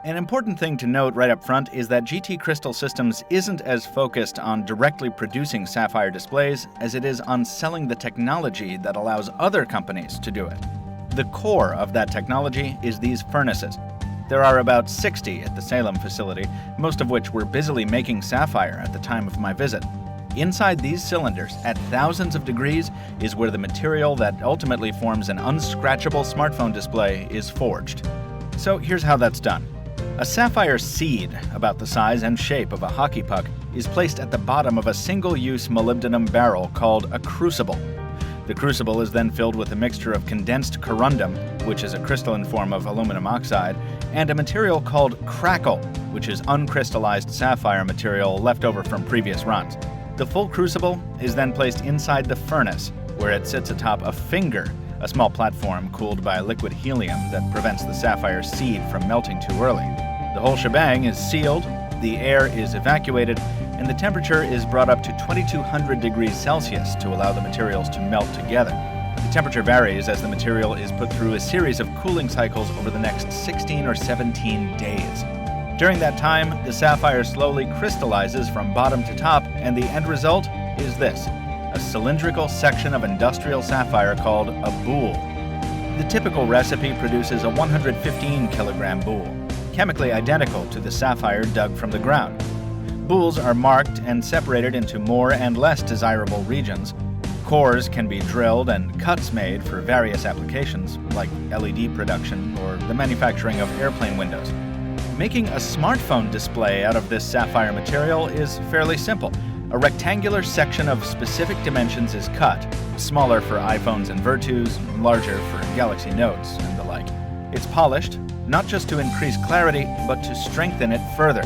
An important thing to note right up front is that GT Crystal Systems isn't as focused on directly producing Sapphire displays as it is on selling the technology that allows other companies to do it. The core of that technology is these furnaces. There are about 60 at the Salem facility, most of which were busily making Sapphire at the time of my visit. Inside these cylinders, at thousands of degrees, is where the material that ultimately forms an unscratchable smartphone display is forged. So here's how that's done. A sapphire seed, about the size and shape of a hockey puck, is placed at the bottom of a single-use molybdenum barrel called a crucible. The crucible is then filled with a mixture of condensed corundum, which is a crystalline form of aluminum oxide, and a material called crackle, which is uncrystallized sapphire material left over from previous runs. The full crucible is then placed inside the furnace, where it sits atop a finger, a small platform cooled by liquid helium that prevents the sapphire seed from melting too early. The whole shebang is sealed, the air is evacuated, and the temperature is brought up to 2200 degrees Celsius to allow the materials to melt together. The temperature varies as the material is put through a series of cooling cycles over the next 16 or 17 days. During that time, the sapphire slowly crystallizes from bottom to top, and the end result is this: a cylindrical section of industrial sapphire called a boule. The typical recipe produces a 115 kilogram boule, chemically identical to the sapphire dug from the ground. Boules are marked and separated into more and less desirable regions. Cores can be drilled and cuts made for various applications, like LED production or the manufacturing of airplane windows. Making a smartphone display out of this sapphire material is fairly simple. A rectangular section of specific dimensions is cut, smaller for iPhones and Virtus, larger for Galaxy Notes and the like. It's polished, not just to increase clarity, but to strengthen it further.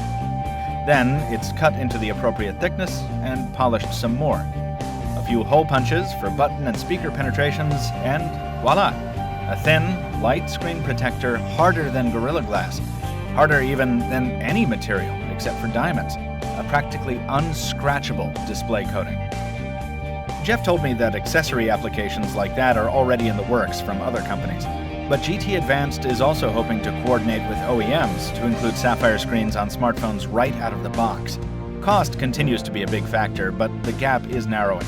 Then it's cut into the appropriate thickness and polished some more. A few hole punches for button and speaker penetrations, and voila! A thin, light screen protector harder than Gorilla Glass, harder even than any material except for diamonds. A practically unscratchable display coating. Jeff told me that accessory applications like that are already in the works from other companies. But GT Advanced is also hoping to coordinate with OEMs to include sapphire screens on smartphones right out of the box. Cost continues to be a big factor, but the gap is narrowing.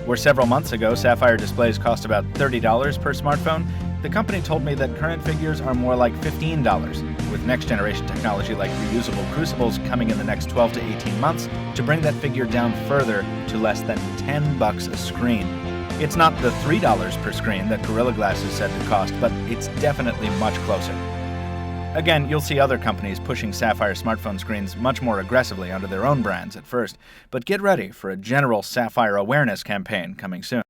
Where several months ago sapphire displays cost about $30 per smartphone, the company told me that current figures are more like $15, with next-generation technology like reusable crucibles coming in the next 12 to 18 months to bring that figure down further to less than $10 a screen. It's not the $3 per screen that Gorilla Glass is said to cost, but it's definitely much closer. Again, you'll see other companies pushing sapphire smartphone screens much more aggressively under their own brands at first, but get ready for a general sapphire awareness campaign coming soon.